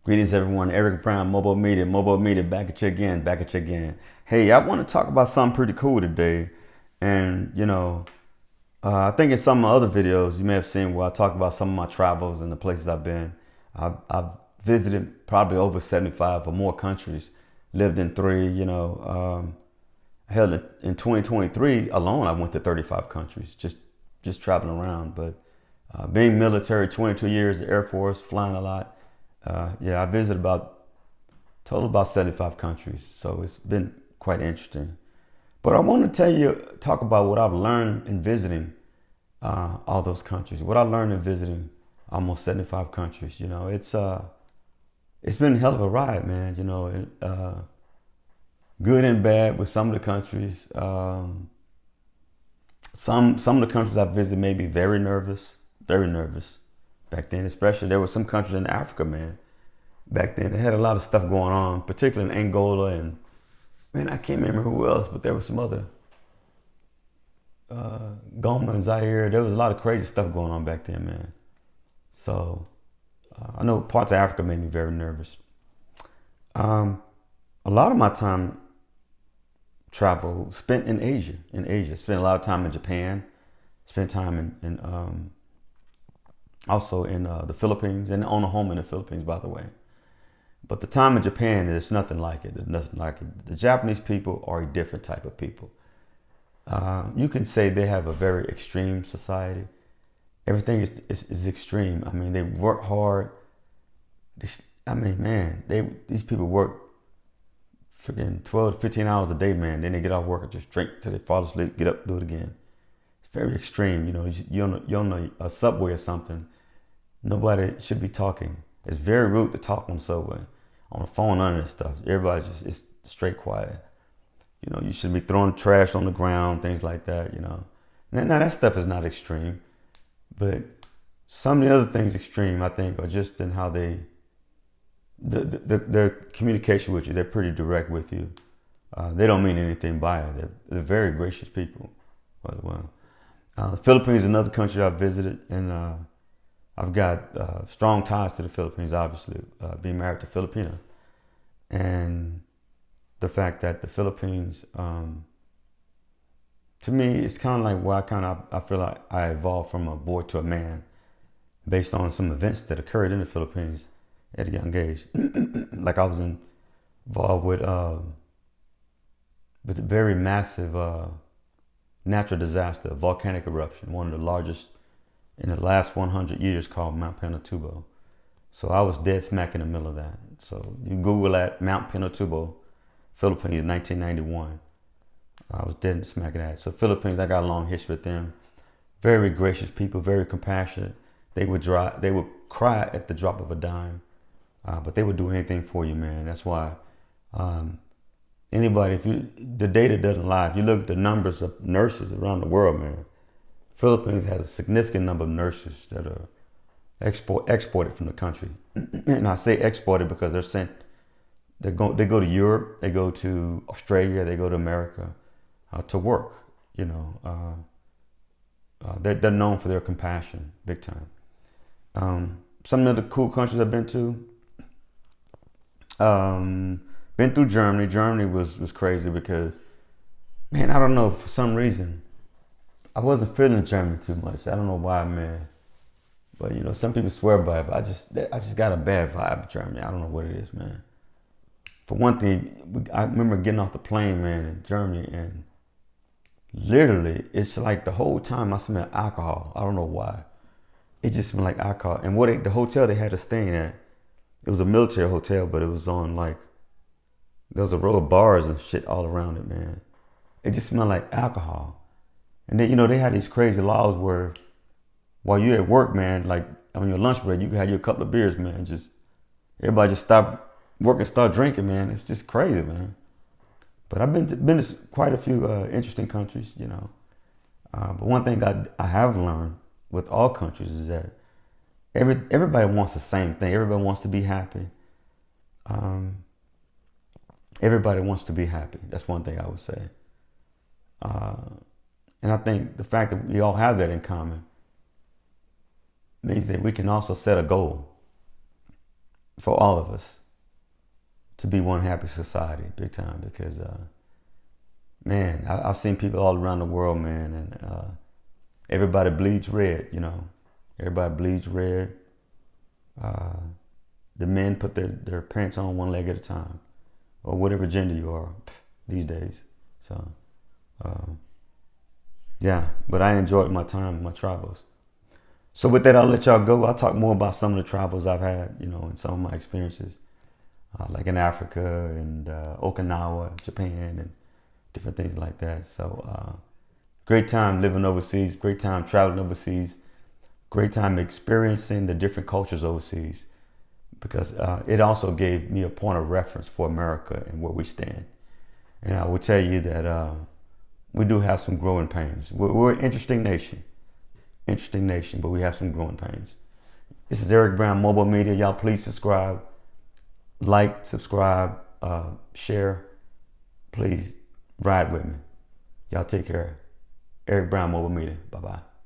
Greetings, everyone. Eric Brown, MOBO-Media, MOBO-Media, back at you again, back at you again. Hey, I want to talk about something pretty cool today. And, I think in some of my other videos, you may have seen where I talk about some of my travels and the places I've been. I've visited probably over 75 or more countries, lived in three, hell, in 2023 alone, I went to 35 countries, just traveling around. But being military, 22 years, the Air Force, flying a lot. I visited about 75 countries, so it's been quite interesting. But I want to talk about what I've learned in visiting all those countries. What I learned in visiting almost 75 countries. It's been a hell of a ride, man. Good and bad with some of the countries. Some of the countries I visited made me very nervous back then. Especially there were some countries in Africa, man. Back then they had a lot of stuff going on, particularly in Angola and man, I can't remember who else, but there was some other Goma and Zaire. There was a lot of crazy stuff going on back then, man. So I know parts of Africa made me very nervous. A lot of my time travel spent in Asia. Spent a lot of time in Japan. Spent time in also in the Philippines, and own a home in the Philippines, by the way. But the time in Japan, there's nothing like it. There's nothing like it. The Japanese people are a different type of people. You can say they have a very extreme society. Everything is extreme. I mean, they work hard. These people work freaking 12 to 15 hours a day, man. Then they get off work and just drink till they fall asleep, get up, do it again. It's very extreme. You're on a subway or something. Nobody should be talking. It's very rude to talk on the subway, on the phone, none of this stuff. Everybody just is straight quiet. You should be throwing trash on the ground, things like that. Now that stuff is not extreme, but some of the other things extreme, I think, are just in how their communication with you. They're pretty direct with you. They don't mean anything by it. They're very gracious people, as well. The Philippines is another country I've visited, and I've got strong ties to the Philippines, obviously, being married to a Filipina. And the fact that the Philippines, to me, it's kind of like where I feel like I evolved from a boy to a man based on some events that occurred in the Philippines at a young age. Like I was involved with a very massive natural disaster, volcanic eruption, one of the largest in the last 100 years, called Mount Pinatubo. So I was dead smack in the middle of that. So you Google that, Mount Pinatubo, Philippines, 1991. I was dead smack in that. So Philippines, I got a long history with them. Very gracious people, very compassionate. They would cry at the drop of a dime, but they would do anything for you, man. That's why the data doesn't lie. If you look at the numbers of nurses around the world, man, Philippines has a significant number of nurses that are exported from the country. And I say exported because they go to Europe, they go to Australia, they go to America to work. They're known for their compassion, big time. Some of the cool countries I've been to. Been through Germany. Germany was crazy because, man, I don't know, for some reason I wasn't feeling Germany too much. I don't know why, man. But some people swear by it. But I just got a bad vibe of Germany. I don't know what it is, man. For one thing, I remember getting off the plane, man, in Germany, and literally, it's like the whole time I smelled alcohol. I don't know why. It just smelled like alcohol. And the hotel they had us staying at, it was a military hotel, but it was on there was a row of bars and shit all around it, man. It just smelled like alcohol. And then, they had these crazy laws where while you're at work, man, like on your lunch break, you can have your couple of beers, man. Everybody just stop work and start drinking, man. It's just crazy, man. But I've been to quite a few interesting countries, But one thing I have learned with all countries is that everybody wants the same thing. Everybody wants to be happy. Everybody wants to be happy. That's one thing I would say. And I think the fact that we all have that in common means that we can also set a goal. for all of us to be one happy society, big time. Because man, I've seen people all around the world, man, and everybody bleeds red. You know, everybody bleeds red. The men put their pants on one leg at a time, or whatever gender you are these days. So, yeah, but I enjoyed my time, my travels. So with that, I'll let y'all go. I'll talk more about some of the travels I've had, you know, and some of my experiences, like in Africa and Okinawa, Japan, and different things like that. So, great time living overseas, great time traveling overseas, great time experiencing the different cultures overseas, because it also gave me a point of reference for America and where we stand. And I will tell you that we do have some growing pains. We're an interesting nation, but we have some growing pains. This is Eric Brown, MOBO-Media. Y'all please subscribe, like, subscribe, share. Please ride with me. Y'all take care. Eric Brown, MOBO-Media. Bye-bye.